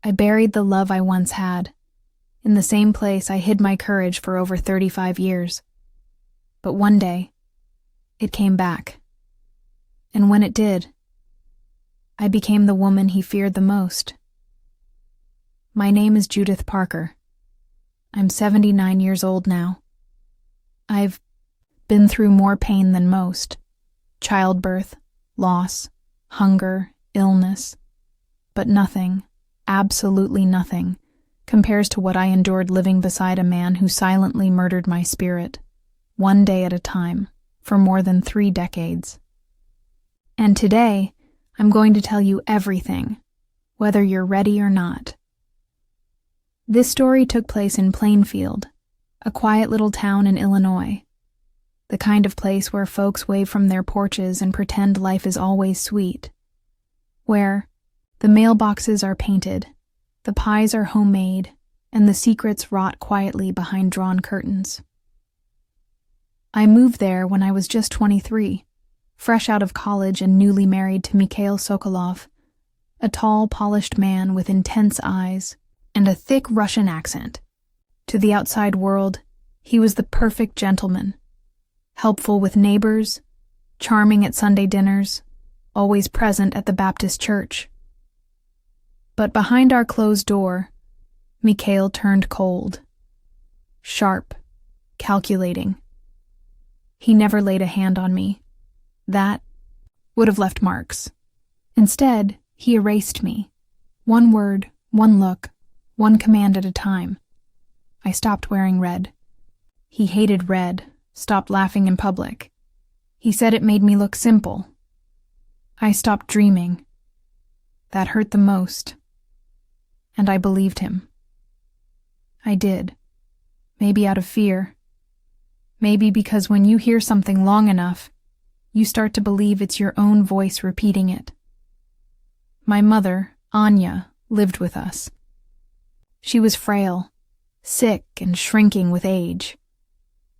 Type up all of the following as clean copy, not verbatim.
I buried the love I once had. In the same place I hid my courage for over 35 years. But one day, it came back. And when it did, I became the woman he feared the most. My name is Judith Parker. I'm 79 years old now. I've been through more pain than most. Childbirth, loss, hunger, illness. But nothing, absolutely nothing, compares to what I endured living beside a man who silently murdered my spirit, one day at a time, for more than 3 decades. And today, I'm going to tell you everything, whether you're ready or not. This story took place in Plainfield, a quiet little town in Illinois, the kind of place where folks wave from their porches and pretend life is always sweet, where the mailboxes are painted, the pies are homemade, and the secrets rot quietly behind drawn curtains. I moved there when I was just 23, fresh out of college and newly married to Mikhail Sokolov, a tall, polished man with intense eyes and a thick Russian accent. To the outside world, he was the perfect gentleman, helpful with neighbors, charming at Sunday dinners, always present at the Baptist church. But behind our closed door, Mikhail turned cold, sharp, calculating. He never laid a hand on me. That would have left marks. Instead, he erased me. One word, one look, one command at a time. I stopped wearing red. He hated red, stopped laughing in public. He said it made me look simple. I stopped dreaming. That hurt the most. And I believed him. I did. Maybe out of fear. Maybe because when you hear something long enough, you start to believe it's your own voice repeating it. My mother, Anya, lived with us. She was frail, sick and shrinking with age.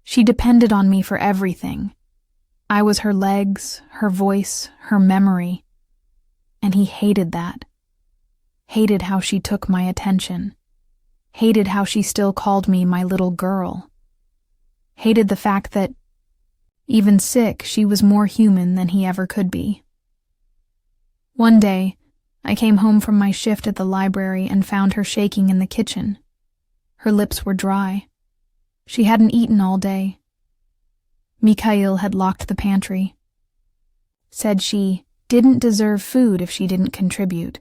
She depended on me for everything. I was her legs, her voice, her memory. And he hated that. Hated how she took my attention. Hated how she still called me my little girl. Hated the fact that, even sick, she was more human than he ever could be. One day, I came home from my shift at the library and found her shaking in the kitchen. Her lips were dry. She hadn't eaten all day. Mikhail had locked the pantry. Said she didn't deserve food if she didn't contribute.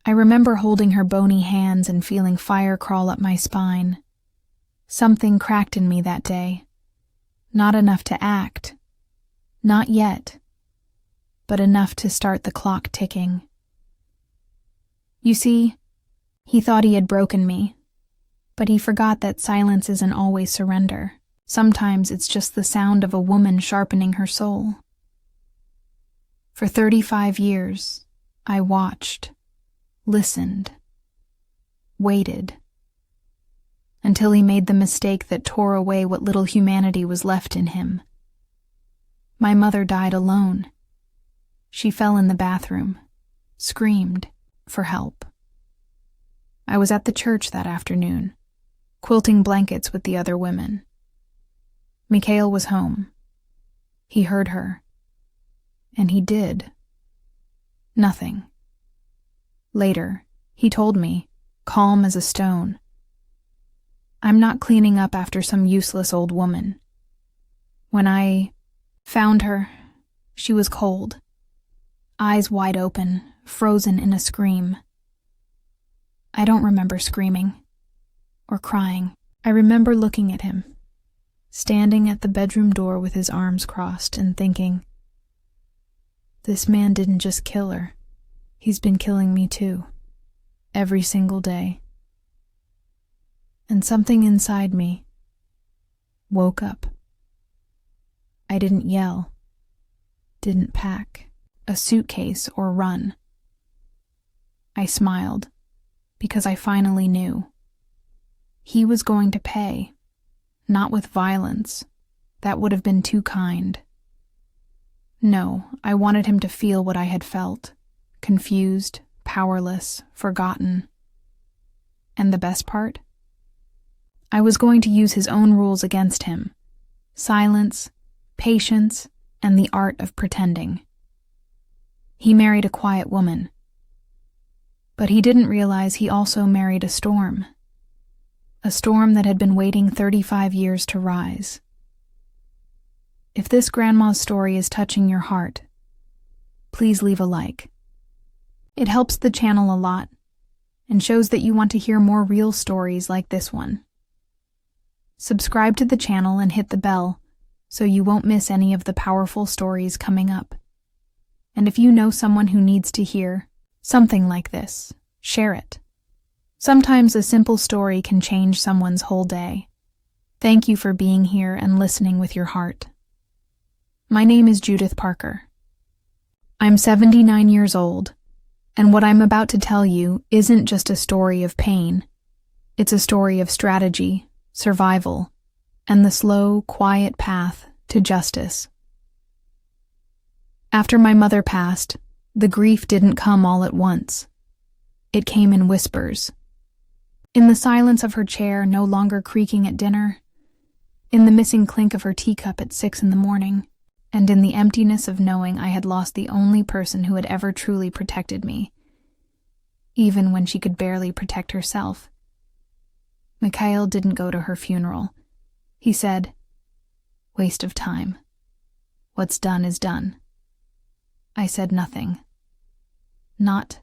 I remember holding her bony hands and feeling fire crawl up my spine. Something cracked in me that day. Not enough to act. Not yet. But enough to start the clock ticking. You see, he thought he had broken me, but he forgot that silence isn't always surrender. Sometimes it's just the sound of a woman sharpening her soul. For 35 years, I watched, listened, waited, until he made the mistake that tore away what little humanity was left in him. My mother died alone. She fell in the bathroom, screamed for help. I was at the church that afternoon, quilting blankets with the other women. Mikhail was home. He heard her. And he did. Nothing. Later, he told me, calm as a stone, I'm not cleaning up after some useless old woman. When I found her, she was cold. Eyes wide open, frozen in a scream. I don't remember screaming or crying. I remember looking at him, standing at the bedroom door with his arms crossed and thinking, this man didn't just kill her, he's been killing me too, every single day. And something inside me woke up. I didn't yell, didn't pack a suitcase or run. I smiled because I finally knew. He was going to pay, not with violence. That would have been too kind. No, I wanted him to feel what I had felt, confused, powerless, forgotten. And the best part? I was going to use his own rules against him. Silence, patience, and the art of pretending. He married a quiet woman. But he didn't realize he also married a storm. A storm that had been waiting 35 years to rise. If this grandma's story is touching your heart, please leave a like. It helps the channel a lot and shows that you want to hear more real stories like this one. Subscribe to the channel and hit the bell so you won't miss any of the powerful stories coming up. And if you know someone who needs to hear something like this, share it. Sometimes a simple story can change someone's whole day. Thank you for being here and listening with your heart. My name is Judith Parker. I'm 79 years old, and what I'm about to tell you isn't just a story of pain. It's a story of strategy, survival, and the slow, quiet path to justice. After my mother passed, the grief didn't come all at once. It came in whispers. In the silence of her chair no longer creaking at dinner, in the missing clink of her teacup at 6 a.m, and in the emptiness of knowing I had lost the only person who had ever truly protected me, even when she could barely protect herself. Mikhail didn't go to her funeral. He said, "Waste of time. What's done is done." I said nothing. Not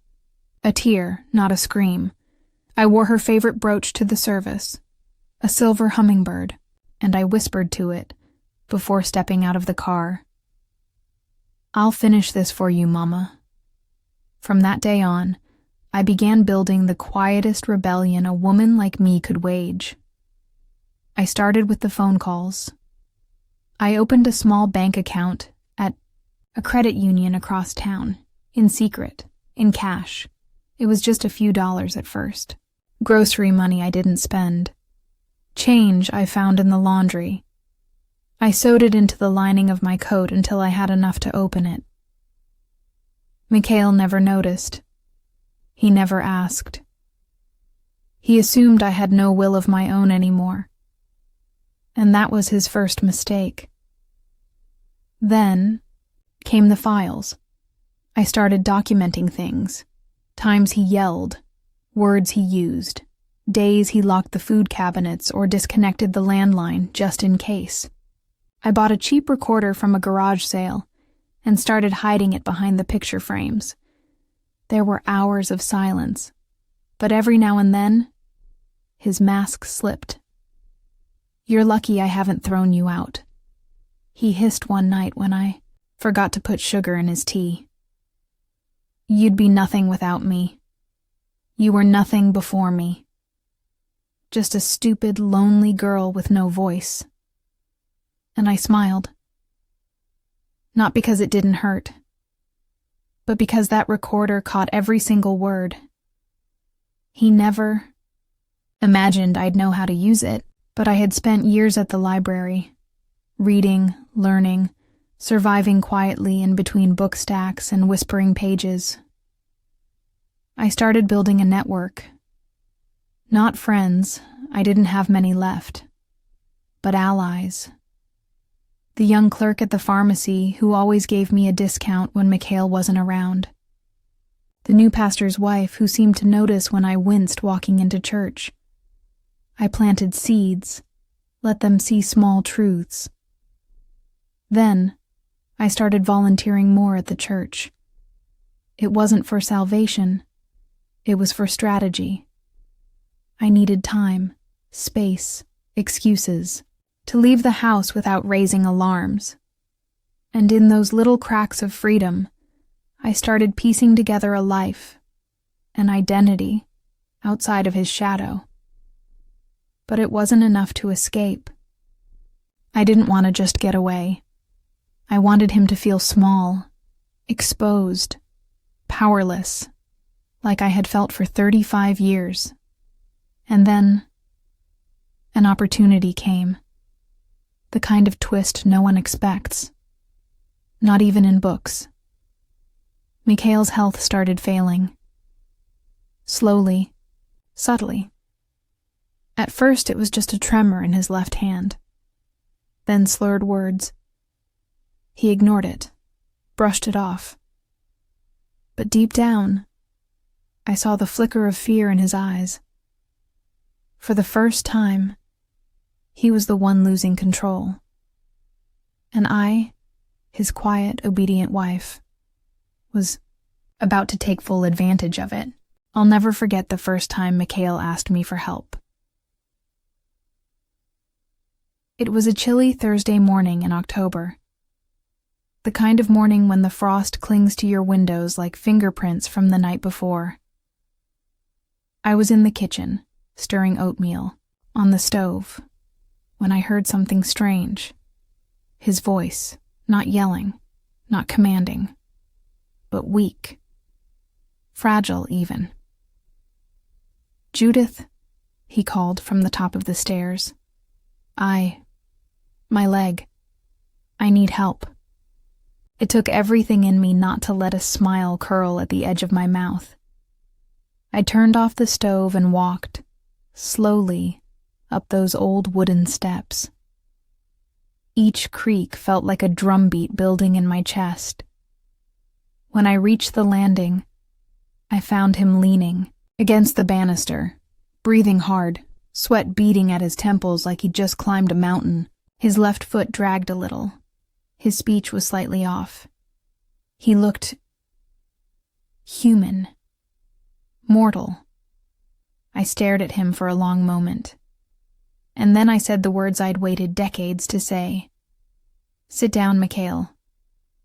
a tear, not a scream. I wore her favorite brooch to the service, a silver hummingbird, and I whispered to it before stepping out of the car, "I'll finish this for you, Mama." From that day on, I began building the quietest rebellion a woman like me could wage. I started with the phone calls. I opened a small bank account at a credit union across town, in secret, in cash. It was just a few dollars at first. Grocery money I didn't spend. Change I found in the laundry. I sewed it into the lining of my coat until I had enough to open it. Mikhail never noticed. He never asked. He assumed I had no will of my own anymore. And that was his first mistake. Then came the files. I started documenting things. Times he yelled, words he used, days he locked the food cabinets or disconnected the landline just in case. I bought a cheap recorder from a garage sale and started hiding it behind the picture frames. There were hours of silence, but every now and then, his mask slipped. "You're lucky I haven't thrown you out," he hissed one night when I forgot to put sugar in his tea. "You'd be nothing without me. You were nothing before me. Just a stupid, lonely girl with no voice." And I smiled. Not because it didn't hurt, but because that recorder caught every single word. He never imagined I'd know how to use it, but I had spent years at the library, reading, learning, surviving quietly in between book stacks and whispering pages. I started building a network. Not friends, I didn't have many left, but allies. The young clerk at the pharmacy who always gave me a discount when Mikhail wasn't around. The new pastor's wife who seemed to notice when I winced walking into church. I planted seeds, let them see small truths. Then, I started volunteering more at the church. It wasn't for salvation, it was for strategy. I needed time, space, excuses, to leave the house without raising alarms. And in those little cracks of freedom, I started piecing together a life, an identity, outside of his shadow. But it wasn't enough to escape. I didn't want to just get away. I wanted him to feel small, exposed, powerless, like I had felt for 35 years. And then, an opportunity came. The kind of twist no one expects. Not even in books. Mikhail's health started failing. slowly, subtly. At first it was just a tremor in his left hand, then slurred words. He ignored it, brushed it off. But deep down, I saw the flicker of fear in his eyes. For the first time, he was the one losing control. And I, his quiet, obedient wife, was about to take full advantage of it. I'll never forget the first time Mikhail asked me for help. It was a chilly Thursday morning in October. The kind of morning when the frost clings to your windows like fingerprints from the night before. I was in the kitchen, stirring oatmeal, on the stove, when I heard something strange. His voice, not yelling, not commanding, but weak. Fragile, even. "Judith," he called from the top of the stairs. My leg. I need help." It took everything in me not to let a smile curl at the edge of my mouth. I turned off the stove and walked, slowly, up those old wooden steps. Each creak felt like a drumbeat building in my chest. When I reached the landing, I found him leaning against the banister, breathing hard, sweat beading at his temples like he'd just climbed a mountain. His left foot dragged a little. His speech was slightly off. He looked human, mortal. I stared at him for a long moment. And then I said the words I'd waited decades to say. "Sit down, Mikhail.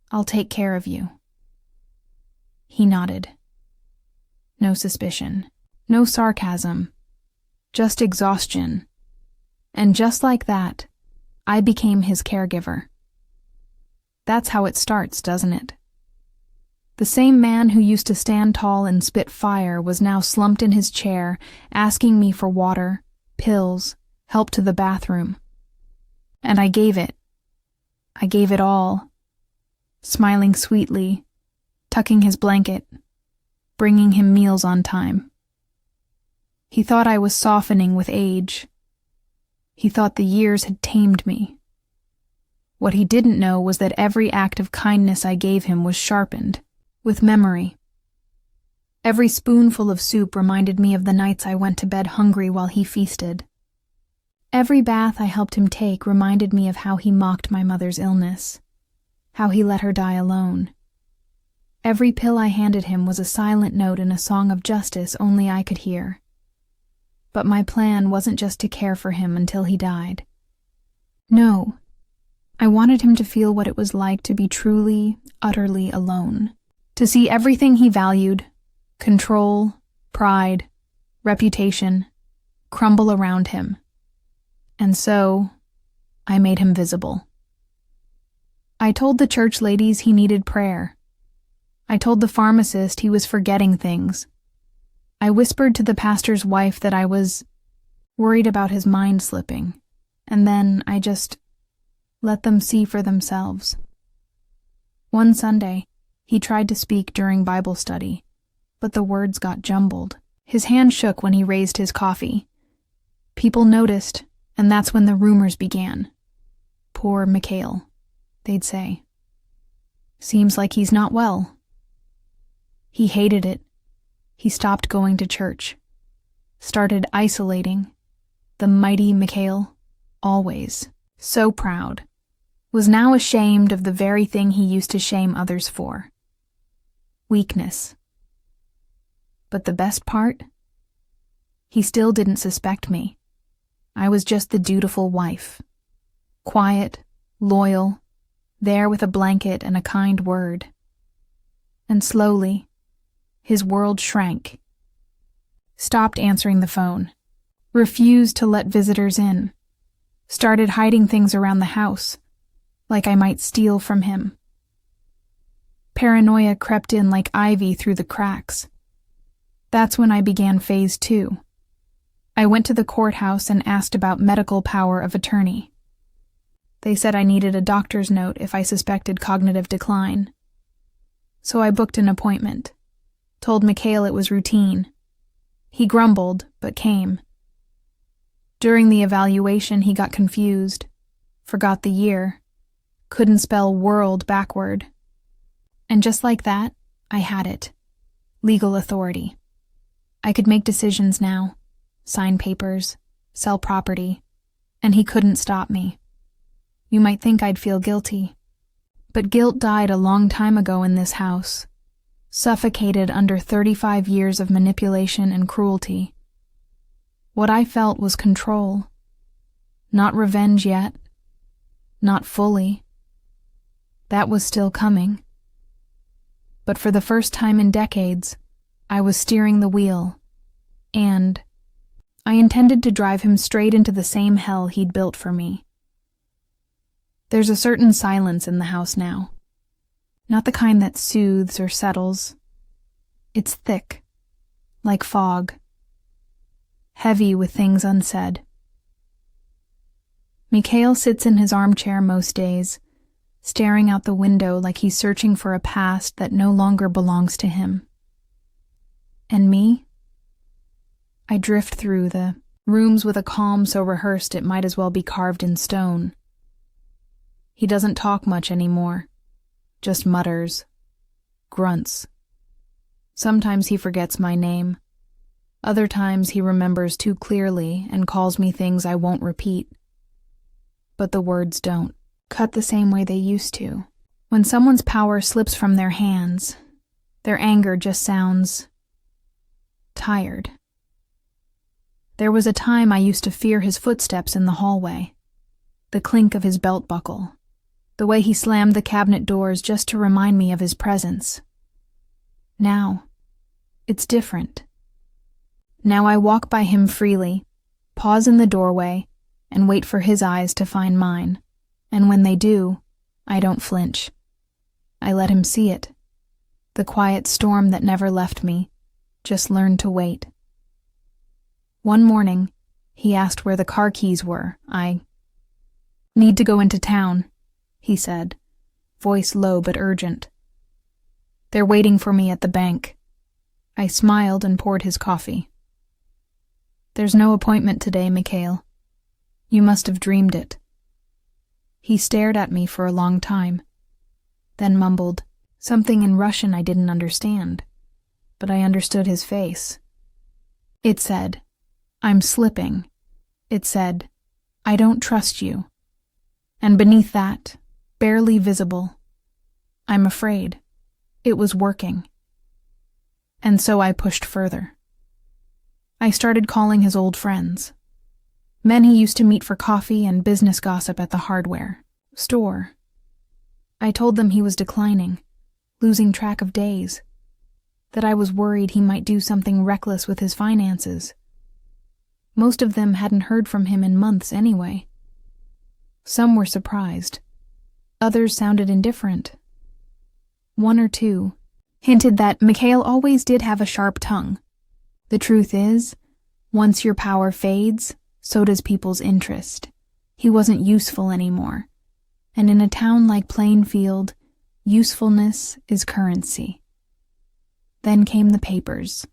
I'll take care of you." He nodded. No suspicion, no sarcasm, just exhaustion. And just like that, I became his caregiver. That's how it starts, doesn't it? The same man who used to stand tall and spit fire was now slumped in his chair, asking me for water, pills, help to the bathroom. And I gave it. I gave it all. Smiling sweetly, tucking his blanket, bringing him meals on time. He thought I was softening with age. He thought the years had tamed me. What he didn't know was that every act of kindness I gave him was sharpened, with memory. Every spoonful of soup reminded me of the nights I went to bed hungry while he feasted. Every bath I helped him take reminded me of how he mocked my mother's illness, how he let her die alone. Every pill I handed him was a silent note in a song of justice only I could hear. But my plan wasn't just to care for him until he died. No, I wanted him to feel what it was like to be truly, utterly alone. To see everything he valued, control, pride, reputation, crumble around him. And so, I made him visible. I told the church ladies he needed prayer. I told the pharmacist he was forgetting things. I whispered to the pastor's wife that I was worried about his mind slipping, and then I just let them see for themselves. One Sunday, he tried to speak during Bible study, but the words got jumbled. His hand shook when he raised his coffee. People noticed, and that's when the rumors began. "Poor Mikhail," they'd say. "Seems like he's not well." He hated it. He stopped going to church, started isolating. The mighty Mikhail, always so proud, was now ashamed of the very thing he used to shame others for. Weakness. But the best part? He still didn't suspect me. I was just the dutiful wife. Quiet, loyal, there with a blanket and a kind word. And slowly, his world shrank. Stopped answering the phone. Refused to let visitors in. Started hiding things around the house, like I might steal from him. Paranoia crept in like ivy through the cracks. That's when I began phase 2. I went to the courthouse and asked about medical power of attorney. They said I needed a doctor's note if I suspected cognitive decline. So I booked an appointment. Told Mikhail it was routine. He grumbled, but came. During the evaluation, he got confused, forgot the year, couldn't spell world backward. And just like that, I had it. Legal authority. I could make decisions now, sign papers, sell property, and he couldn't stop me. You might think I'd feel guilty, but guilt died a long time ago in this house, suffocated under 35 years of manipulation and cruelty. What I felt was control. Not revenge yet. Not fully. That was still coming. But for the first time in decades, I was steering the wheel, and I intended to drive him straight into the same hell he'd built for me. There's a certain silence in the house now. Not the kind that soothes or settles. It's thick, like fog. Heavy with things unsaid. Mikhail sits in his armchair most days, staring out the window like he's searching for a past that no longer belongs to him. And me? I drift through the rooms with a calm so rehearsed it might as well be carved in stone. He doesn't talk much anymore, just mutters, grunts. Sometimes he forgets my name. Other times he remembers too clearly and calls me things I won't repeat. But the words don't cut the same way they used to. When someone's power slips from their hands, their anger just sounds tired. There was a time I used to fear his footsteps in the hallway, the clink of his belt buckle, the way he slammed the cabinet doors just to remind me of his presence. Now, it's different. Now I walk by him freely, pause in the doorway, and wait for his eyes to find mine. And when they do, I don't flinch. I let him see it. The quiet storm that never left me, just learned to wait. One morning, he asked where the car keys were. I need to go into town, he said, voice low but urgent. They're waiting for me at the bank. I smiled and poured his coffee. There's no appointment today, Mikhail. You must have dreamed it. He stared at me for a long time, then mumbled something in Russian I didn't understand, but I understood his face. It said, I'm slipping. It said, I don't trust you. And beneath that, barely visible, I'm afraid. It was working. And so I pushed further. I started calling his old friends. Men he used to meet for coffee and business gossip at the hardware store. I told them he was declining, losing track of days, that I was worried he might do something reckless with his finances. Most of them hadn't heard from him in months anyway. Some were surprised. Others sounded indifferent. One or two hinted that Mikhail always did have a sharp tongue. The truth is, once your power fades, so does people's interest. He wasn't useful anymore. And in a town like Plainfield, usefulness is currency. Then came the papers.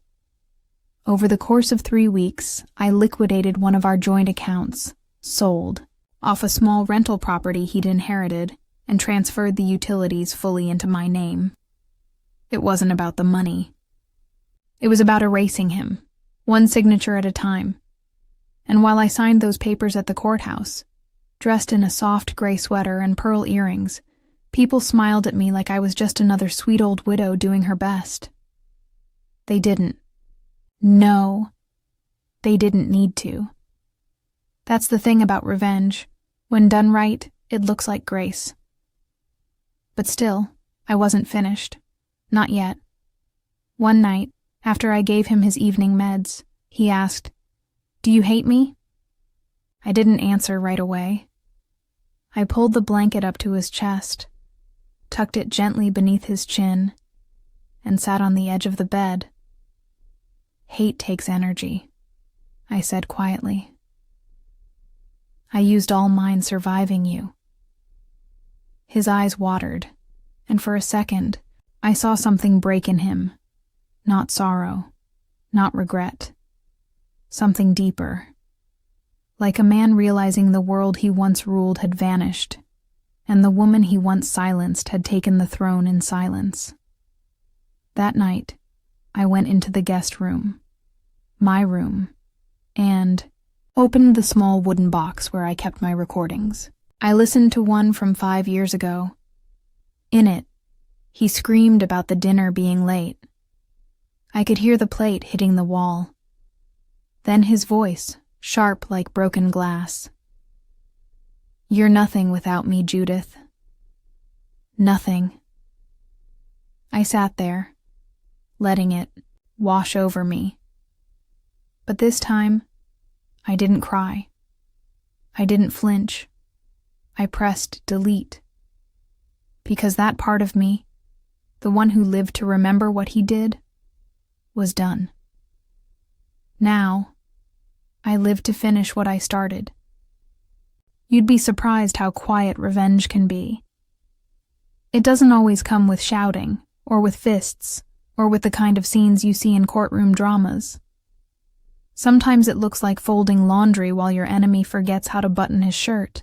Over the course of 3 weeks, I liquidated one of our joint accounts, sold, off a small rental property he'd inherited, and transferred the utilities fully into my name. It wasn't about the money. It was about erasing him, one signature at a time. And while I signed those papers at the courthouse, dressed in a soft gray sweater and pearl earrings, people smiled at me like I was just another sweet old widow doing her best. They didn't. No, they didn't need to. That's the thing about revenge. When done right, it looks like grace. But still, I wasn't finished. Not yet. One night, after I gave him his evening meds, he asked, "Do you hate me?" I didn't answer right away. I pulled the blanket up to his chest, tucked it gently beneath his chin, and sat on the edge of the bed. Hate takes energy, I said quietly. I used all mine surviving you. His eyes watered, and for a second, I saw something break in him. Not sorrow, not regret, something deeper. Like a man realizing the world he once ruled had vanished, and the woman he once silenced had taken the throne in silence. That night, I went into the guest room, my room, and opened the small wooden box where I kept my recordings. I listened to one from 5 years ago. In it, he screamed about the dinner being late. I could hear the plate hitting the wall. Then his voice, sharp like broken glass. "You're nothing without me, Judith. Nothing." I sat there, letting it wash over me. But this time, I didn't cry. I didn't flinch. I pressed delete. Because that part of me, the one who lived to remember what he did, was done. Now, I lived to finish what I started. You'd be surprised how quiet revenge can be. It doesn't always come with shouting, or with fists, or with the kind of scenes you see in courtroom dramas. Sometimes it looks like folding laundry while your enemy forgets how to button his shirt.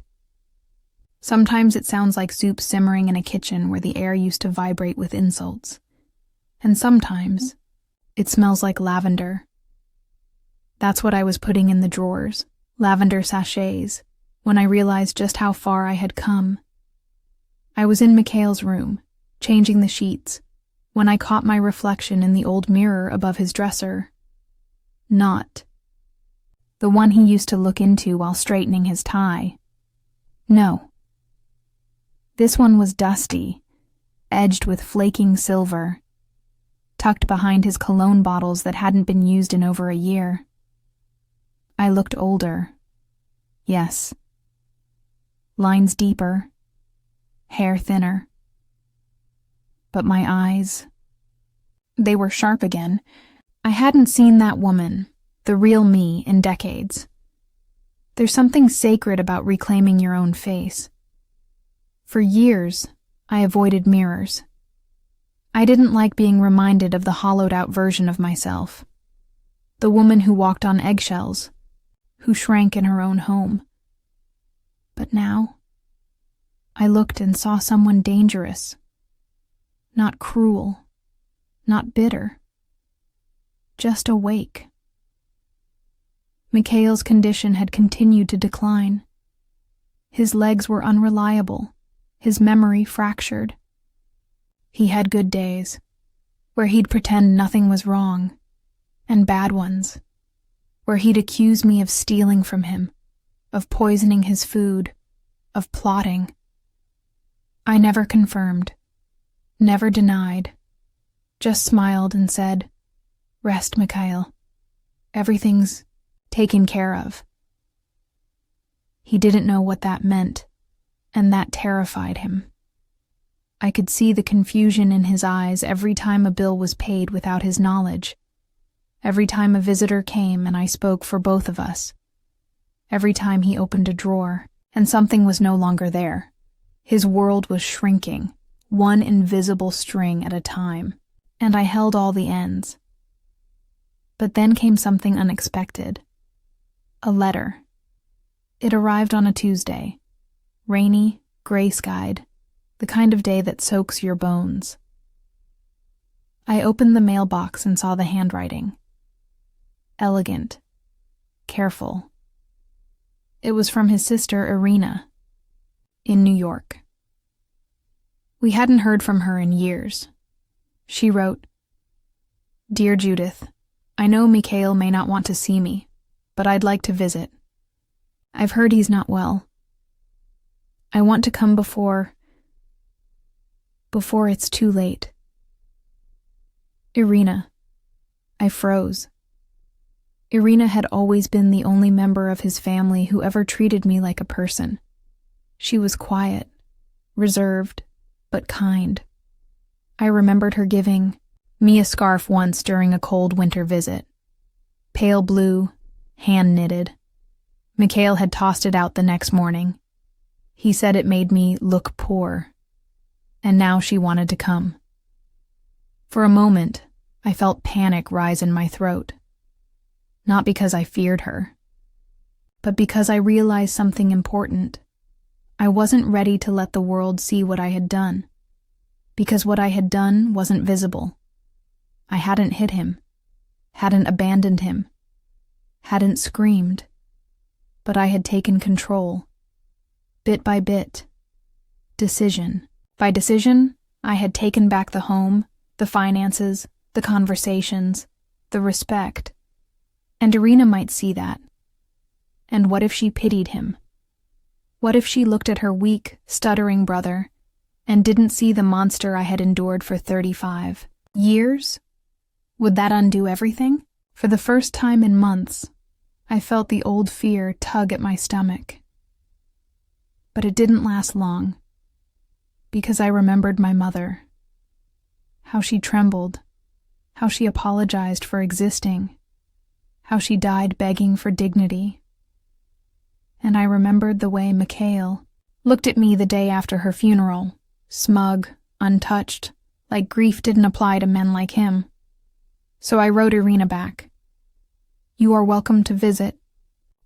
Sometimes it sounds like soup simmering in a kitchen where the air used to vibrate with insults. And sometimes it smells like lavender. That's what I was putting in the drawers, lavender sachets, when I realized just how far I had come. I was in Mikhail's room, changing the sheets, when I caught my reflection in the old mirror above his dresser. Not the one he used to look into while straightening his tie. No. This one was dusty, edged with flaking silver, tucked behind his cologne bottles that hadn't been used in over a year. I looked older. Yes. Lines deeper, hair thinner. But my eyes, they were sharp again. I hadn't seen that woman, the real me, in decades. There's something sacred about reclaiming your own face. For years, I avoided mirrors. I didn't like being reminded of the hollowed-out version of myself. The woman who walked on eggshells, who shrank in her own home. But now, I looked and saw someone dangerous. Not cruel, not bitter. Just awake. Mikhail's condition had continued to decline. His legs were unreliable, his memory fractured. He had good days, where he'd pretend nothing was wrong, and bad ones, where he'd accuse me of stealing from him, of poisoning his food, of plotting. I never confirmed, never denied, just smiled and said, "Rest, Mikhail. Everything's taken care of." He didn't know what that meant, and that terrified him. I could see the confusion in his eyes every time a bill was paid without his knowledge, every time a visitor came and I spoke for both of us, every time he opened a drawer and something was no longer there. His world was shrinking, one invisible string at a time, and I held all the ends. But then came something unexpected. A letter. It arrived on a Tuesday. Rainy, gray-skied, the kind of day that soaks your bones. I opened the mailbox and saw the handwriting. Elegant. Careful. It was from his sister Irina, in New York. We hadn't heard from her in years. She wrote, "Dear Judith, I know Mikhail may not want to see me, but I'd like to visit. I've heard he's not well. I want to come before it's too late. Irina." I froze. Irina had always been the only member of his family who ever treated me like a person. She was quiet, reserved, but kind. I remembered her giving me a scarf once during a cold winter visit. Pale blue, hand-knitted. Mikhail had tossed it out the next morning. He said it made me look poor. And now she wanted to come. For a moment, I felt panic rise in my throat. Not because I feared her, but because I realized something important. I wasn't ready to let the world see what I had done, because what I had done wasn't visible. I hadn't hit him, hadn't abandoned him, hadn't screamed, but I had taken control, bit by bit, decision by decision. I had taken back the home, the finances, the conversations, the respect. And Irina might see that. And what if she pitied him? What if she looked at her weak, stuttering brother and didn't see the monster I had endured for 35 years? Would that undo everything? For the first time in months, I felt the old fear tug at my stomach. But it didn't last long, because I remembered my mother. How she trembled, how she apologized for existing, how she died begging for dignity. And I remembered the way Mikhail looked at me the day after her funeral, smug, untouched, like grief didn't apply to men like him. So I wrote Irina back. You are welcome to visit,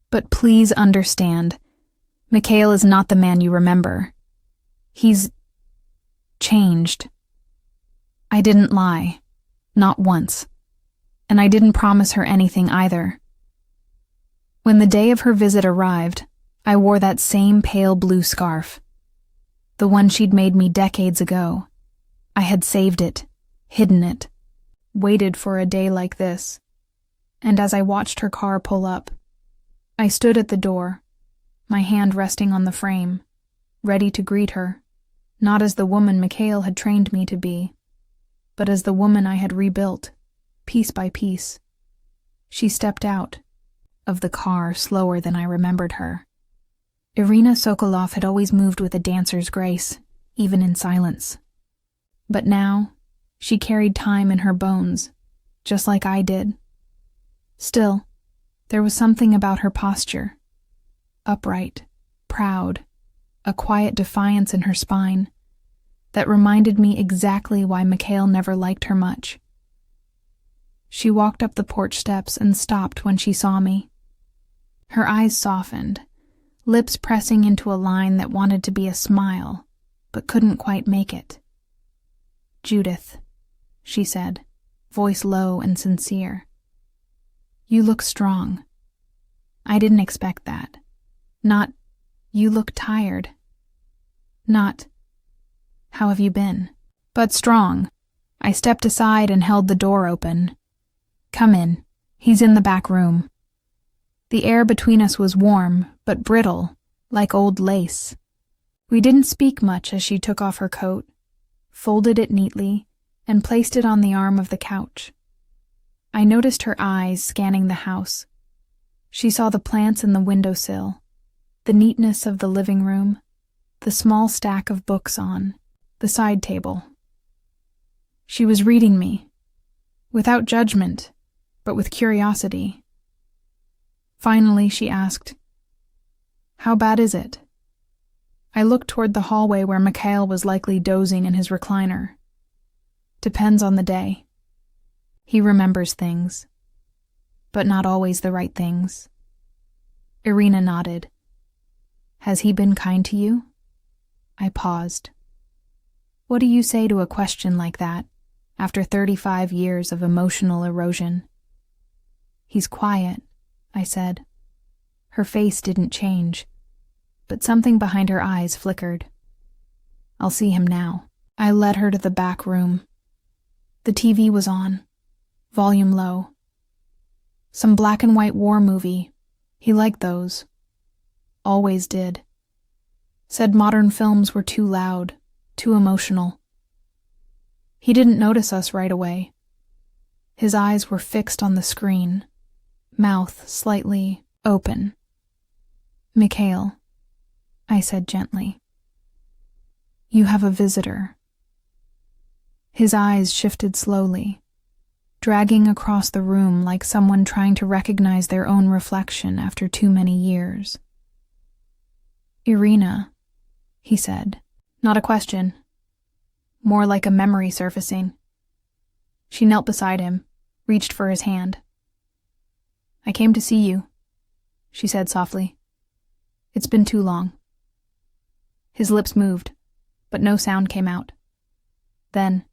but please understand, Mikhail is not the man you remember. He's changed. I didn't lie, not once. And I didn't promise her anything either. When the day of her visit arrived, I wore that same pale blue scarf, the one she'd made me decades ago. I had saved it, hidden it, waited for a day like this. And as I watched her car pull up, I stood at the door, my hand resting on the frame, ready to greet her, not as the woman Mikhail had trained me to be, but as the woman I had rebuilt, piece by piece. She stepped out of the car slower than I remembered her. Irina Sokolov had always moved with a dancer's grace, even in silence. But now, she carried time in her bones, just like I did. Still, there was something about her posture. Upright, proud, a quiet defiance in her spine, that reminded me exactly why Mikhail never liked her much. She walked up the porch steps and stopped when she saw me. Her eyes softened, lips pressing into a line that wanted to be a smile, but couldn't quite make it. Judith, she said, voice low and sincere. You look strong. I didn't expect that. Not, you look tired. Not, how have you been? But strong. I stepped aside and held the door open. Come in. He's in the back room. The air between us was warm, but brittle, like old lace. We didn't speak much as she took off her coat, folded it neatly, and placed it on the arm of the couch. I noticed her eyes scanning the house. She saw the plants in the windowsill, the neatness of the living room, the small stack of books on the side table. She was reading me, without judgment, but with curiosity. Finally, she asked, How bad is it? I looked toward the hallway where Mikhail was likely dozing in his recliner. Depends on the day. He remembers things, but not always the right things. Irina nodded. Has he been kind to you? I paused. What do you say to a question like that, after 35 years of emotional erosion? He's quiet, I said. Her face didn't change, but something behind her eyes flickered. I'll see him now. I led her to the back room. The TV was on, volume low. Some black and white war movie. He liked those. Always did. Said modern films were too loud, too emotional. He didn't notice us right away. His eyes were fixed on the screen, mouth slightly open. Mikhail, I said gently. You have a visitor. His eyes shifted slowly, dragging across the room like someone trying to recognize their own reflection after too many years. Irina, he said, not a question. More like a memory surfacing. She knelt beside him, reached for his hand. I came to see you, she said softly. It's been too long. His lips moved, but no sound came out. Then,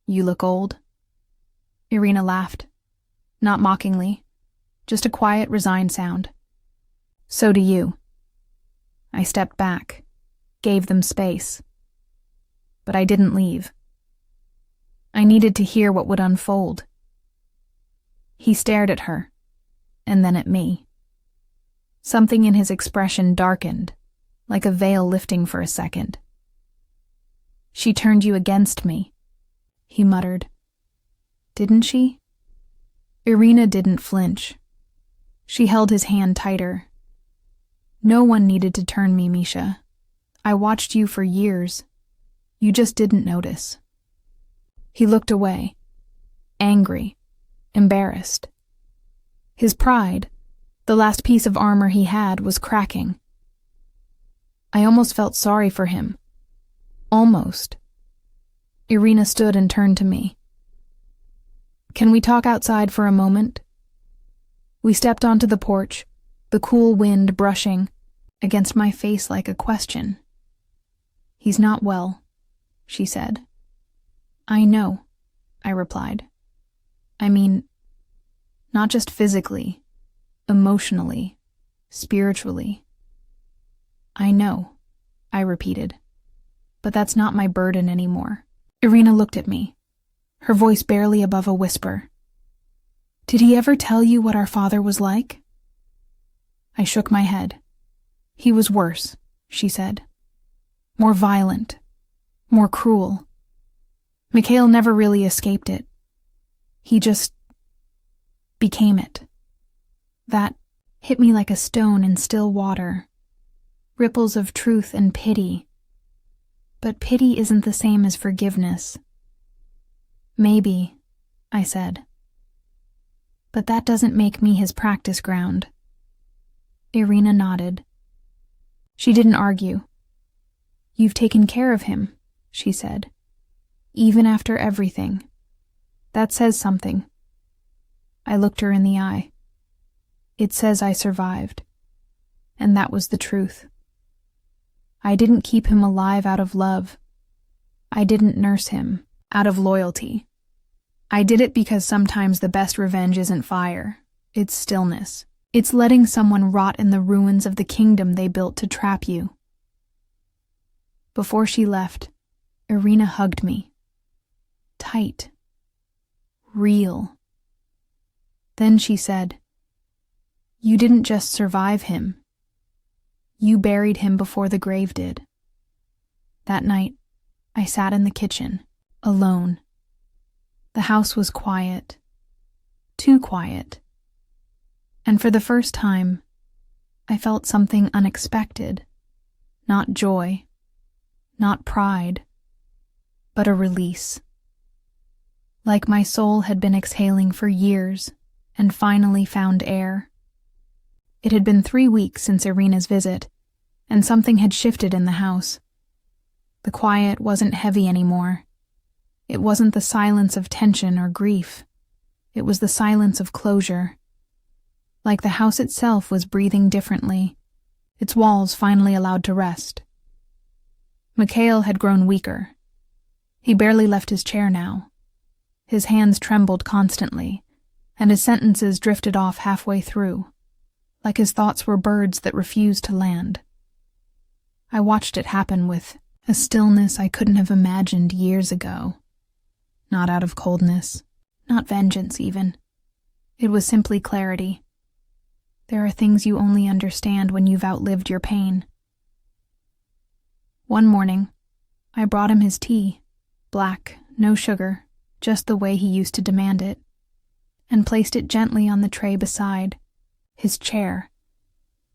you look old. Irina laughed, not mockingly, just a quiet, resigned sound. So do you. I stepped back, gave them space. But I didn't leave. I needed to hear what would unfold. He stared at her, and then at me. Something in his expression darkened, like a veil lifting for a second. She turned you against me, he muttered. Didn't she? Irina didn't flinch. She held his hand tighter. No one needed to turn me, Misha. I watched you for years. You just didn't notice. He looked away, angry, embarrassed. His pride, the last piece of armor he had, was cracking. I almost felt sorry for him. Almost. Irina stood and turned to me. Can we talk outside for a moment? We stepped onto the porch, the cool wind brushing against my face like a question. He's not well, she said. I know, I replied. I mean, not just physically, emotionally, spiritually. I know, I repeated. But that's not my burden anymore. Irina looked at me, her voice barely above a whisper. Did he ever tell you what our father was like? I shook my head. He was worse, she said. More violent, more cruel. Mikhail never really escaped it. He just became it. That hit me like a stone in still water. Ripples of truth and pity. But pity isn't the same as forgiveness. Maybe, I said. But that doesn't make me his practice ground. Irina nodded. She didn't argue. You've taken care of him, she said. Even after everything. That says something. I looked her in the eye. It says I survived. And that was the truth. I didn't keep him alive out of love. I didn't nurse him out of loyalty. I did it because sometimes the best revenge isn't fire. It's stillness. It's letting someone rot in the ruins of the kingdom they built to trap you. Before she left, Irina hugged me. Tight. Real. Then she said, You didn't just survive him. You buried him before the grave did. That night, I sat in the kitchen, alone. The house was quiet. Too quiet. And for the first time, I felt something unexpected. Not joy. Not pride. But a release. Like my soul had been exhaling for years and finally found air. It had been 3 weeks since Irina's visit, and something had shifted in the house. The quiet wasn't heavy anymore. It wasn't the silence of tension or grief. It was the silence of closure. Like the house itself was breathing differently, its walls finally allowed to rest. Mikhail had grown weaker. He barely left his chair now. His hands trembled constantly, and his sentences drifted off halfway through, like his thoughts were birds that refused to land. I watched it happen with a stillness I couldn't have imagined years ago. Not out of coldness, not vengeance even. It was simply clarity. There are things you only understand when you've outlived your pain. One morning, I brought him his tea, black, no sugar, just the way he used to demand it, and placed it gently on the tray beside his chair.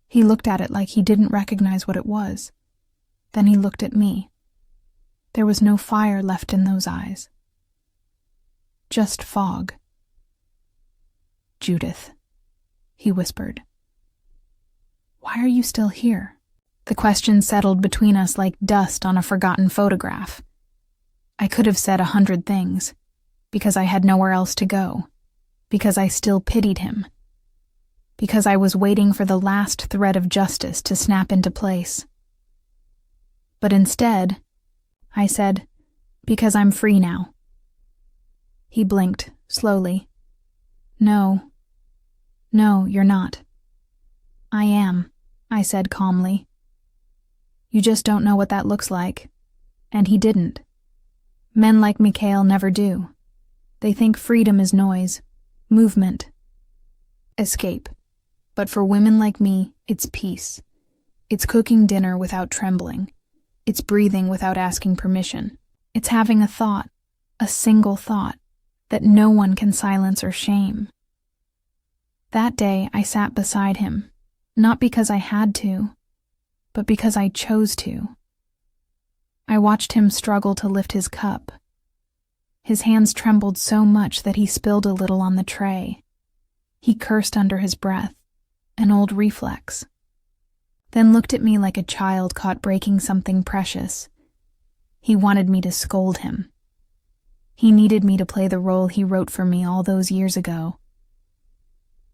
He looked at it like he didn't recognize what it was. Then he looked at me. There was no fire left in those eyes. Just fog. Judith, he whispered. Why are you still here? The question settled between us like dust on a forgotten photograph. I could have said 100 things, because I had nowhere else to go, because I still pitied him, because I was waiting for the last thread of justice to snap into place. But instead, I said, because I'm free now. He blinked, slowly. No, you're not. I am, I said calmly. You just don't know what that looks like. And he didn't. Men like Mikhail never do. They think freedom is noise, movement, escape. But for women like me, it's peace. It's cooking dinner without trembling. It's breathing without asking permission. It's having a thought, a single thought, that no one can silence or shame. That day, I sat beside him, not because I had to, but because I chose to. I watched him struggle to lift his cup. His hands trembled so much that he spilled a little on the tray. He cursed under his breath, an old reflex, then looked at me like a child caught breaking something precious. He wanted me to scold him. He needed me to play the role he wrote for me all those years ago.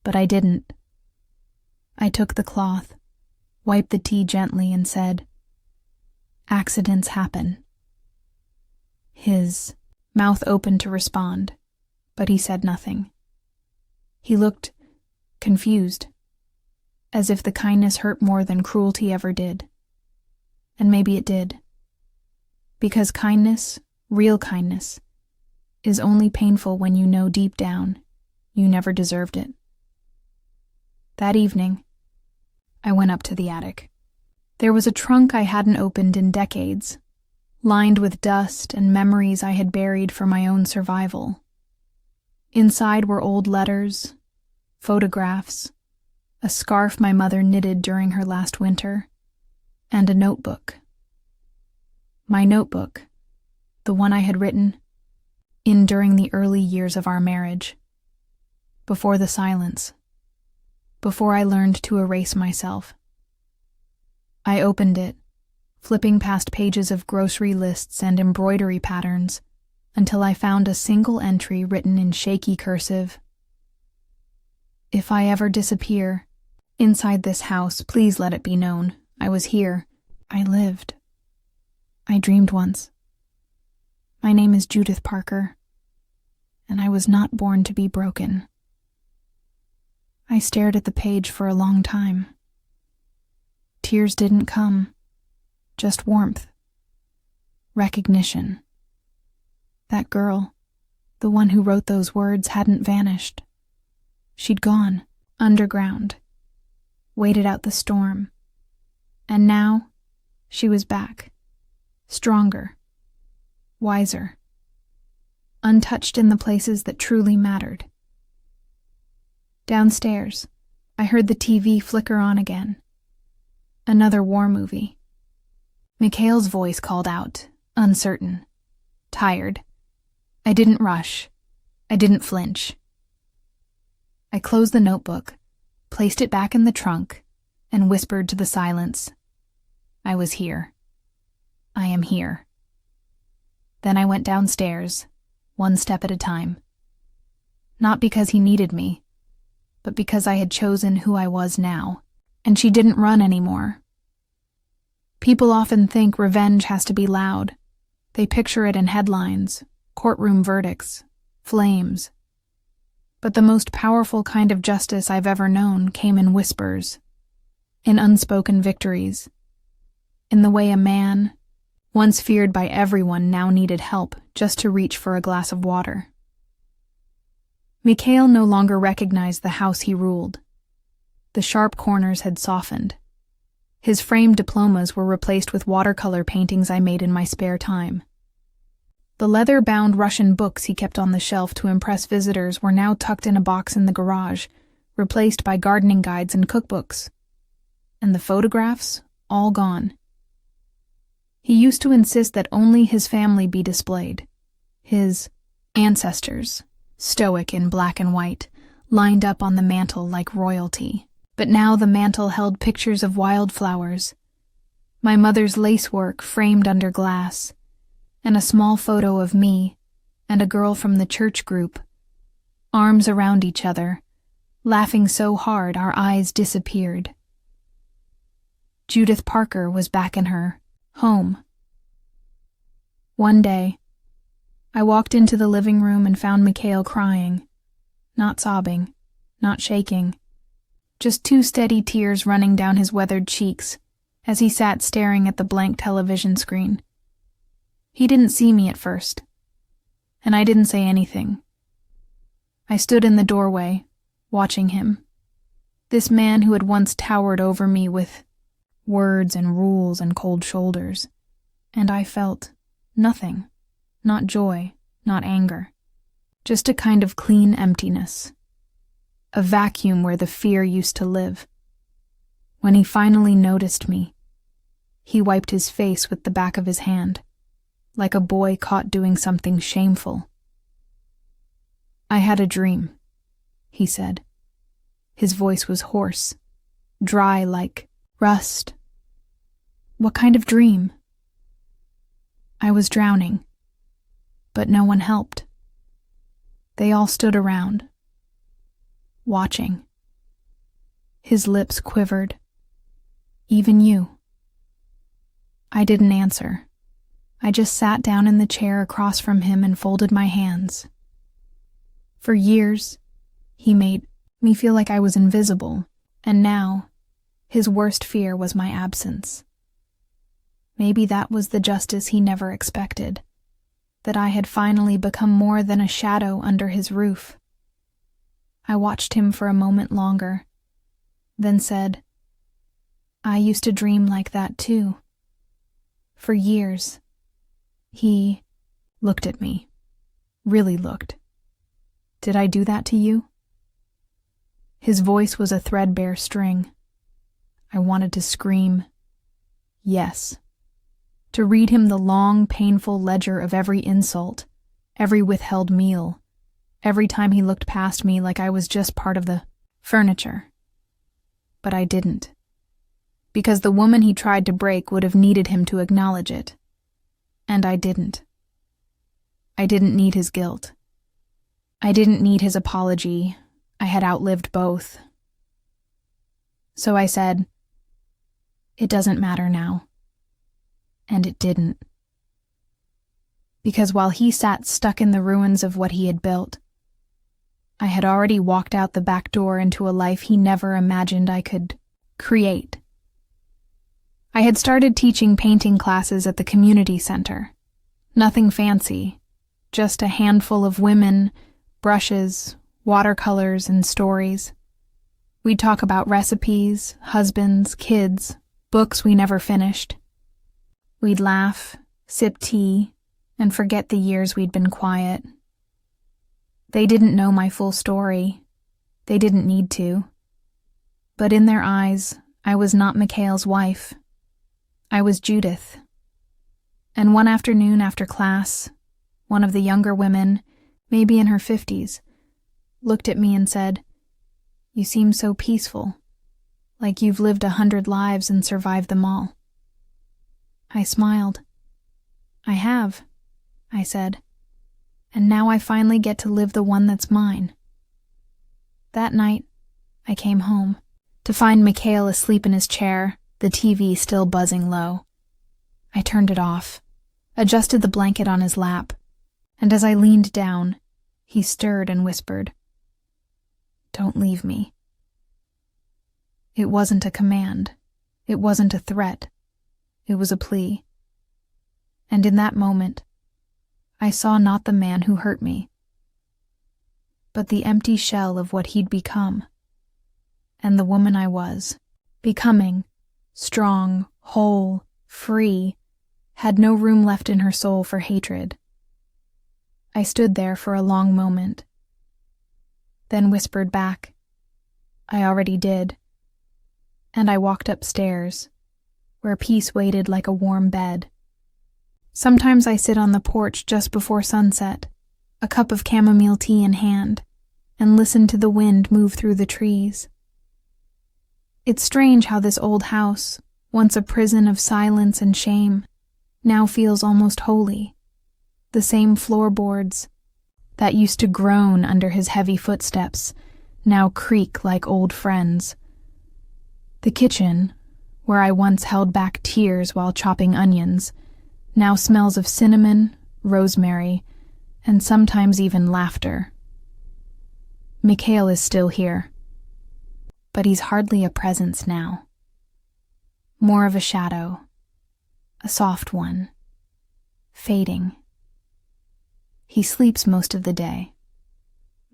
But I didn't. I took the cloth, wiped the tea gently, and said, "Accidents happen." His mouth opened to respond, but he said nothing. He looked confused, as if the kindness hurt more than cruelty ever did. And maybe it did. Because kindness, real kindness, is only painful when you know deep down you never deserved it. That evening, I went up to the attic. There was a trunk I hadn't opened in decades, lined with dust and memories I had buried for my own survival. Inside were old letters, photographs, a scarf my mother knitted during her last winter, and a notebook. My notebook, the one I had written in during the early years of our marriage, before the silence, before I learned to erase myself. I opened it, flipping past pages of grocery lists and embroidery patterns, until I found a single entry written in shaky cursive. If I ever disappear inside this house, please let it be known I was here. I lived. I dreamed once. My name is Judith Parker, and I was not born to be broken. I stared at the page for a long time. Tears didn't come, just warmth, recognition. That girl, the one who wrote those words, hadn't vanished. She'd gone, underground, waited out the storm. And now, she was back, stronger, wiser, untouched in the places that truly mattered. Downstairs, I heard the TV flicker on again. Another war movie. Mikhail's voice called out, uncertain, tired. I didn't rush. I didn't flinch. I closed the notebook, placed it back in the trunk, and whispered to the silence, I was here. I am here. Then I went downstairs, one step at a time. Not because he needed me, but because I had chosen who I was now, and she didn't run anymore. People often think revenge has to be loud. They picture it in headlines, courtroom verdicts, flames. But the most powerful kind of justice I've ever known came in whispers, in unspoken victories, in the way a man, once feared by everyone, now needed help just to reach for a glass of water. Mikhail no longer recognized the house he ruled. The sharp corners had softened. His framed diplomas were replaced with watercolor paintings I made in my spare time. The leather-bound Russian books he kept on the shelf to impress visitors were now tucked in a box in the garage, replaced by gardening guides and cookbooks. And the photographs, all gone. He used to insist that only his family be displayed. His ancestors, stoic in black and white, lined up on the mantel like royalty. But now the mantel held pictures of wildflowers, my mother's lacework framed under glass, and a small photo of me and a girl from the church group, arms around each other, laughing so hard our eyes disappeared. Judith Parker was back in her home. One day, I walked into the living room and found Mikhail crying, not sobbing, not shaking, just 2 steady tears running down his weathered cheeks as he sat staring at the blank television screen. He didn't see me at first, and I didn't say anything. I stood in the doorway, watching him, this man who had once towered over me with words and rules and cold shoulders, and I felt nothing, not joy, not anger, just a kind of clean emptiness, a vacuum where the fear used to live. When he finally noticed me, he wiped his face with the back of his hand, like a boy caught doing something shameful. "I had a dream," he said. His voice was hoarse, dry like rust. "What kind of dream?" "I was drowning, but no one helped. They all stood around, watching." His lips quivered. "Even you." I didn't answer. I just sat down in the chair across from him and folded my hands. For years, he made me feel like I was invisible, and now, his worst fear was my absence. Maybe that was the justice he never expected, that I had finally become more than a shadow under his roof. I watched him for a moment longer, then said, "I used to dream like that too. For years." He looked at me, really looked. "Did I do that to you?" His voice was a threadbare string. I wanted to scream, yes, to read him the long, painful ledger of every insult, every withheld meal, every time he looked past me like I was just part of the furniture. But I didn't, because the woman he tried to break would have needed him to acknowledge it. And I didn't. I didn't need his guilt. I didn't need his apology. I had outlived both. So I said, "It doesn't matter now." And it didn't. Because while he sat stuck in the ruins of what he had built, I had already walked out the back door into a life he never imagined I could create. I had started teaching painting classes at the community center. Nothing fancy, just a handful of women, brushes, watercolors, and stories. We'd talk about recipes, husbands, kids, books we never finished. We'd laugh, sip tea, and forget the years we'd been quiet. They didn't know my full story. They didn't need to. But in their eyes, I was not Mikhail's wife. I was Judith. And one afternoon after class, one of the younger women, maybe in her 50s, looked at me and said, "You seem so peaceful, like you've lived 100 lives and survived them all." I smiled. "I have," I said, "and now I finally get to live the one that's mine." That night, I came home, to find Mikhail asleep in his chair, the TV still buzzing low. I turned it off, adjusted the blanket on his lap, and as I leaned down, he stirred and whispered, "Don't leave me." It wasn't a command. It wasn't a threat. It was a plea. And in that moment, I saw not the man who hurt me, but the empty shell of what he'd become, and the woman I was, becoming, strong, whole, free, had no room left in her soul for hatred. I stood there for a long moment, then whispered back, "I already did," and I walked upstairs, where peace waited like a warm bed. Sometimes I sit on the porch just before sunset, a cup of chamomile tea in hand, and listen to the wind move through the trees. It's strange how this old house, once a prison of silence and shame, now feels almost holy. The same floorboards that used to groan under his heavy footsteps now creak like old friends. The kitchen, where I once held back tears while chopping onions, now smells of cinnamon, rosemary, and sometimes even laughter. Mikhail is still here, but he's hardly a presence now. More of a shadow, a soft one, fading. He sleeps most of the day,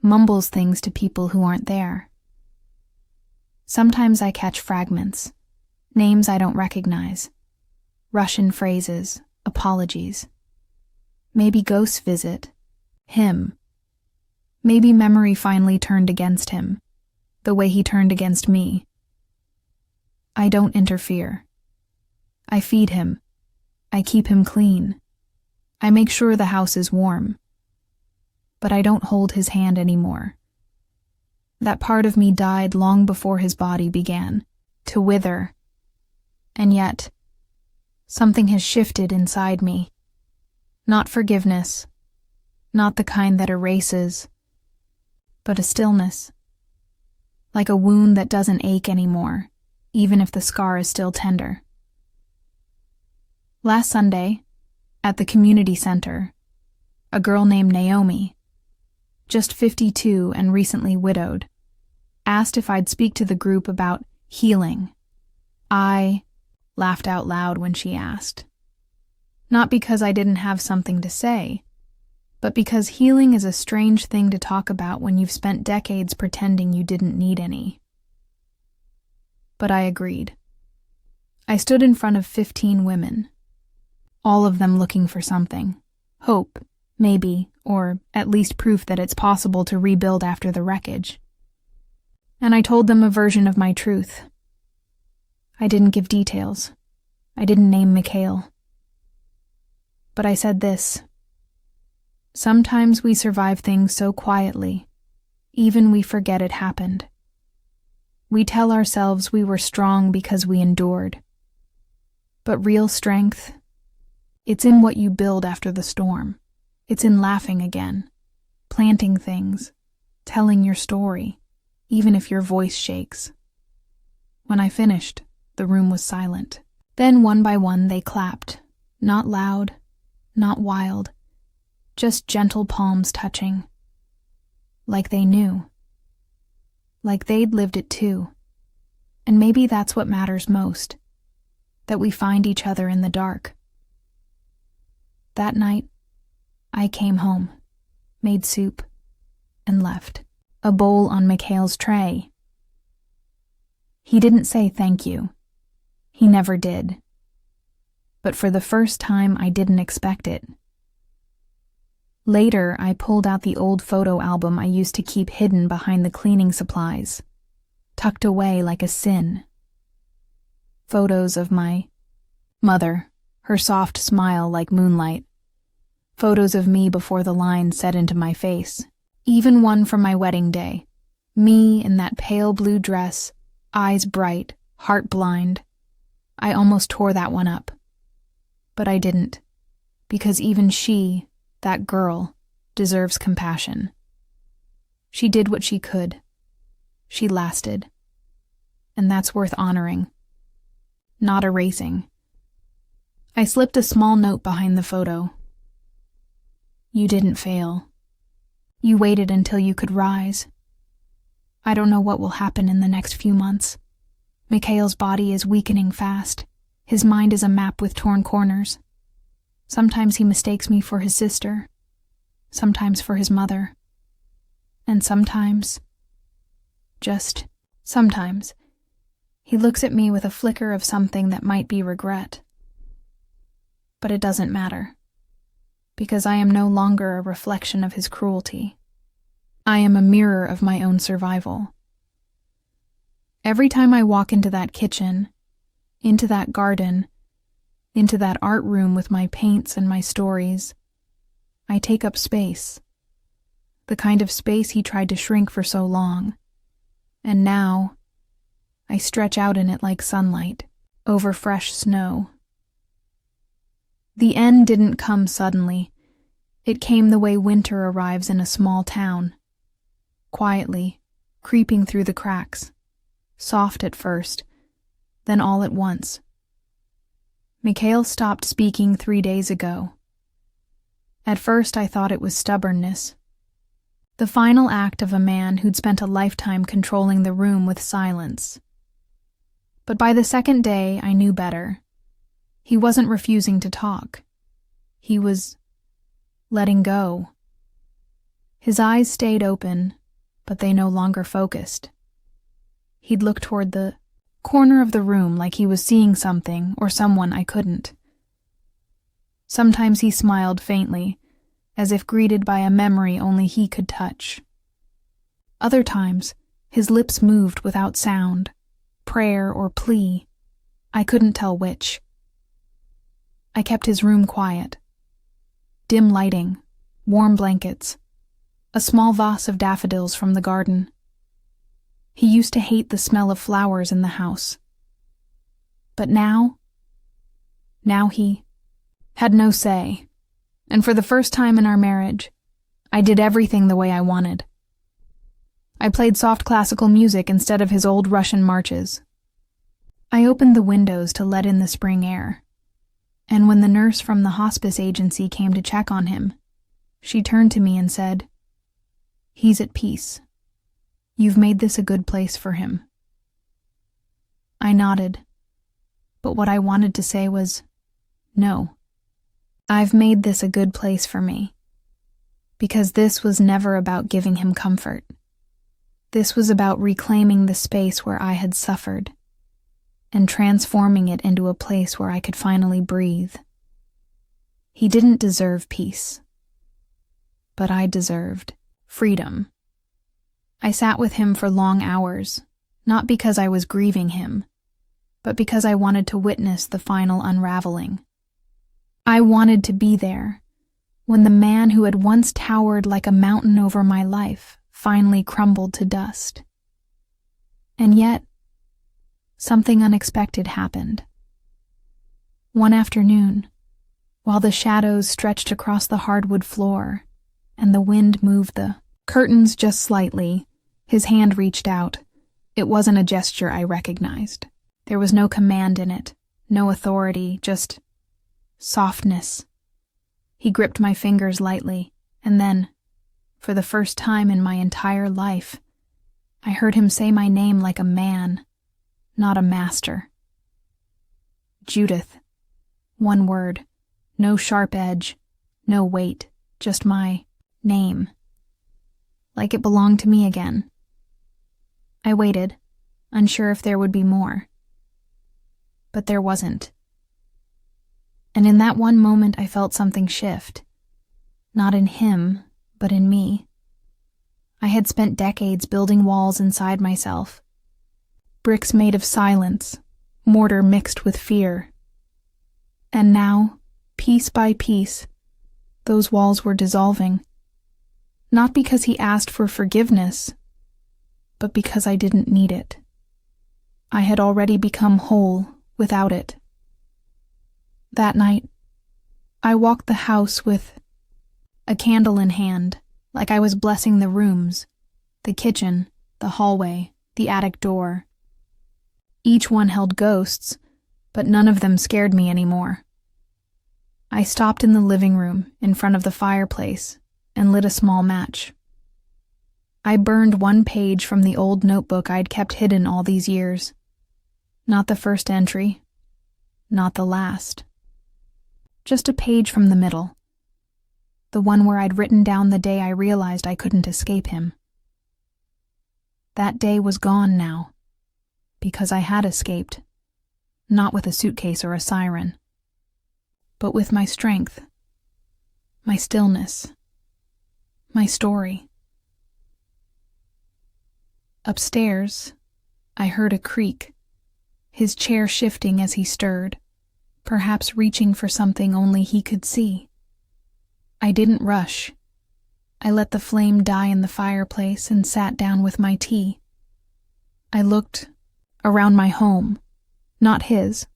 mumbles things to people who aren't there. Sometimes I catch fragments, names I don't recognize, Russian phrases, apologies. Maybe ghosts visit him. Maybe memory finally turned against him, the way he turned against me. I don't interfere. I feed him. I keep him clean. I make sure the house is warm. But I don't hold his hand anymore. That part of me died long before his body began to wither. And yet, something has shifted inside me. Not forgiveness, not the kind that erases, but a stillness. Like a wound that doesn't ache anymore, even if the scar is still tender. Last Sunday, at the community center, a girl named Naomi, just 52 and recently widowed, asked if I'd speak to the group about healing. I laughed out loud when she asked. Not because I didn't have something to say, but because healing is a strange thing to talk about when you've spent decades pretending you didn't need any. But I agreed. I stood in front of 15 women, all of them looking for something. Hope, maybe, or at least proof that it's possible to rebuild after the wreckage. And I told them a version of my truth. I didn't give details. I didn't name Mikhail. But I said this. Sometimes we survive things so quietly, even we forget it happened. We tell ourselves we were strong because we endured. But real strength, it's in what you build after the storm. It's in laughing again, planting things, telling your story, even if your voice shakes. When I finished, the room was silent. Then one by one they clapped, not loud, not wild, just gentle palms touching. Like they knew. Like they'd lived it too. And maybe that's what matters most, that we find each other in the dark. That night, I came home, made soup, and left. A bowl on Mikhail's tray. He didn't say thank you. He never did. But for the first time, I didn't expect it. Later, I pulled out the old photo album I used to keep hidden behind the cleaning supplies, tucked away like a sin. Photos of my mother, her soft smile like moonlight. Photos of me before the lines set into my face. Even one from my wedding day. Me in that pale blue dress, eyes bright, heart blind. I almost tore that one up. But I didn't, because even she, that girl, deserves compassion. She did what she could. She lasted. And that's worth honoring. Not erasing. I slipped a small note behind the photo. You didn't fail. You waited until you could rise. I don't know what will happen in the next few months. Mikhail's body is weakening fast. His mind is a map with torn corners. Sometimes he mistakes me for his sister. Sometimes for his mother. And sometimes, just sometimes, he looks at me with a flicker of something that might be regret. But it doesn't matter. Because I am no longer a reflection of his cruelty. I am a mirror of my own survival. Every time I walk into that kitchen, into that garden, into that art room with my paints and my stories, I take up space. The kind of space he tried to shrink for so long. And now, I stretch out in it like sunlight, over fresh snow. The end didn't come suddenly. It came the way winter arrives in a small town. Quietly, creeping through the cracks, soft at first, then all at once. Mikhail stopped speaking 3 days ago. At first I thought it was stubbornness, the final act of a man who'd spent a lifetime controlling the room with silence. But by the second day I knew better. He wasn't refusing to talk. He was letting go. His eyes stayed open, but they no longer focused. He'd look toward the corner of the room like he was seeing something or someone I couldn't. Sometimes he smiled faintly, as if greeted by a memory only he could touch. Other times, his lips moved without sound, prayer or plea. I couldn't tell which. I kept his room quiet. Dim lighting, warm blankets, a small vase of daffodils from the garden. He used to hate the smell of flowers in the house. But now he had no say, and for the first time in our marriage, I did everything the way I wanted. I played soft classical music instead of his old Russian marches. I opened the windows to let in the spring air, and when the nurse from the hospice agency came to check on him, she turned to me and said, "He's at peace. You've made this a good place for him." I nodded, but what I wanted to say was, no. I've made this a good place for me, because this was never about giving him comfort. This was about reclaiming the space where I had suffered and transforming it into a place where I could finally breathe. He didn't deserve peace, but I deserved freedom. I sat with him for long hours, not because I was grieving him, but because I wanted to witness the final unraveling. I wanted to be there when the man who had once towered like a mountain over my life finally crumbled to dust. And yet, something unexpected happened. One afternoon, while the shadows stretched across the hardwood floor and the wind moved the curtains just slightly, his hand reached out. It wasn't a gesture I recognized. There was no command in it, no authority, just softness. He gripped my fingers lightly, and then, for the first time in my entire life, I heard him say my name like a man, not a master. Judith. One word, no sharp edge, no weight, just my name. Like it belonged to me again. I waited, unsure if there would be more. But there wasn't. And in that one moment I felt something shift. Not in him, but in me. I had spent decades building walls inside myself. Bricks made of silence, mortar mixed with fear. And now, piece by piece, those walls were dissolving. Not because he asked for forgiveness, but because I didn't need it. I had already become whole without it. That night, I walked the house with a candle in hand, like I was blessing the rooms, the kitchen, the hallway, the attic door. Each one held ghosts, but none of them scared me anymore. I stopped in the living room, in front of the fireplace, and lit a small match. I burned one page from the old notebook I'd kept hidden all these years. Not the first entry, not the last. Just a page from the middle. The one where I'd written down the day I realized I couldn't escape him. That day was gone now, because I had escaped, not with a suitcase or a siren, but with my strength, my stillness, my story. Upstairs, I heard a creak, his chair shifting as he stirred, perhaps reaching for something only he could see. I didn't rush. I let the flame die in the fireplace and sat down with my tea. I looked around my home, not his,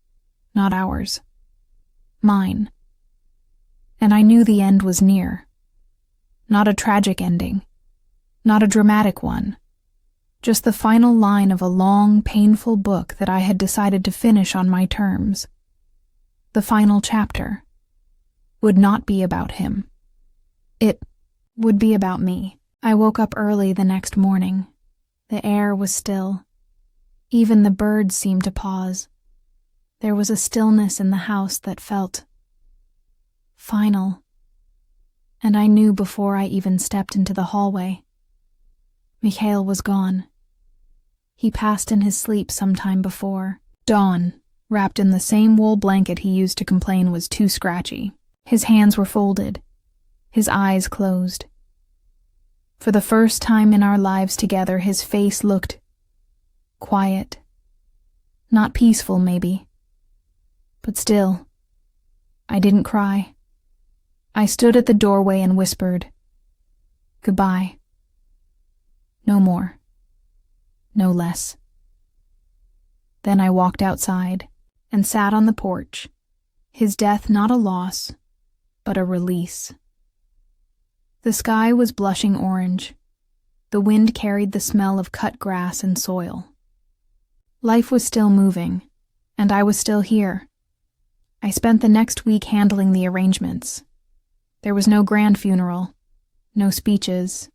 not ours, mine. And I knew the end was near. Not a tragic ending, not a dramatic one, Just the final line of a long, painful book that I had decided to finish on my terms. The final chapter would not be about him. It would be about me. I woke up early the next morning. The air was still. Even the birds seemed to pause. There was a stillness in the house that felt final. And I knew before I even stepped into the hallway. Mikhail was gone. He passed in his sleep some time before. Dawn, wrapped in the same wool blanket he used to complain was too scratchy. His hands were folded, his eyes closed. For the first time in our lives together, his face looked quiet. Not peaceful, maybe. But still, I didn't cry. I stood at the doorway and whispered, "Goodbye." No more. No less. Then I walked outside and sat on the porch, his death not a loss, but a release. The sky was blushing orange. The wind carried the smell of cut grass and soil. Life was still moving, and I was still here. I spent the next week handling the arrangements. There was no grand funeral, no speeches,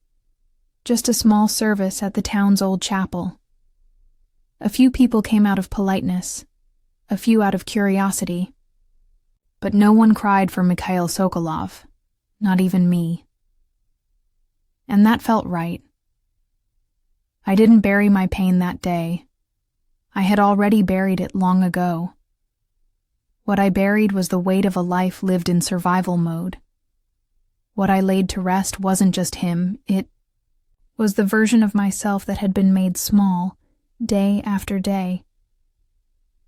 just a small service at the town's old chapel. A few people came out of politeness, a few out of curiosity, but no one cried for Mikhail Sokolov, not even me. And that felt right. I didn't bury my pain that day. I had already buried it long ago. What I buried was the weight of a life lived in survival mode. What I laid to rest wasn't just him, it was the version of myself that had been made small, day after day.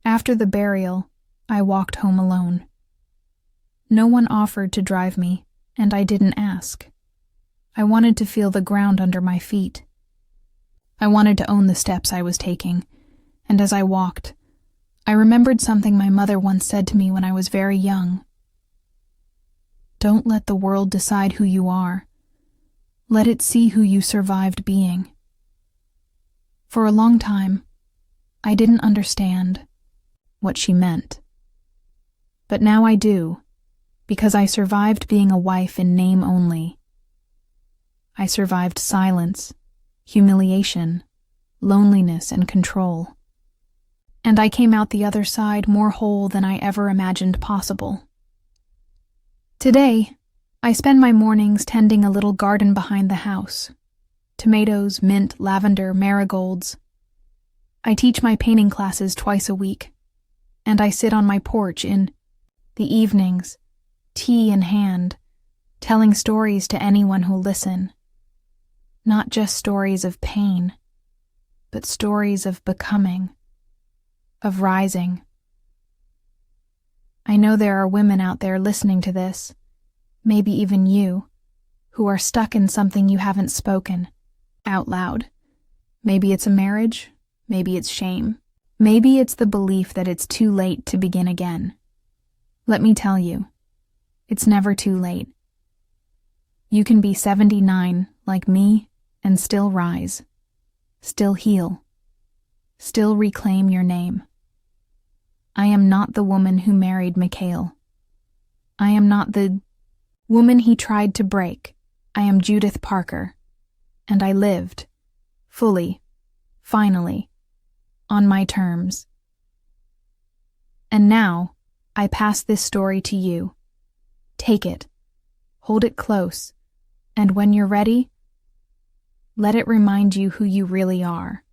After the burial, I walked home alone. No one offered to drive me, and I didn't ask. I wanted to feel the ground under my feet. I wanted to own the steps I was taking, and as I walked, I remembered something my mother once said to me when I was very young. Don't let the world decide who you are. Let it see who you survived being. For a long time, I didn't understand what she meant. But now I do, because I survived being a wife in name only. I survived silence, humiliation, loneliness, and control. And I came out the other side more whole than I ever imagined possible. Today, I spend my mornings tending a little garden behind the house. Tomatoes, mint, lavender, marigolds. I teach my painting classes twice a week, and I sit on my porch in the evenings, tea in hand, telling stories to anyone who'll listen. Not just stories of pain, but stories of becoming, of rising. I know there are women out there listening to this, maybe even you, who are stuck in something you haven't spoken out loud. Maybe it's a marriage, maybe it's shame, maybe it's the belief that it's too late to begin again. Let me tell you, it's never too late. You can be 79 like me and still rise, still heal, still reclaim your name. I am not the woman who married Mikhail. I am not the woman he tried to break. I am Judith Parker, and I lived, fully, finally, on my terms. And now, I pass this story to you. Take it, hold it close, and when you're ready, let it remind you who you really are.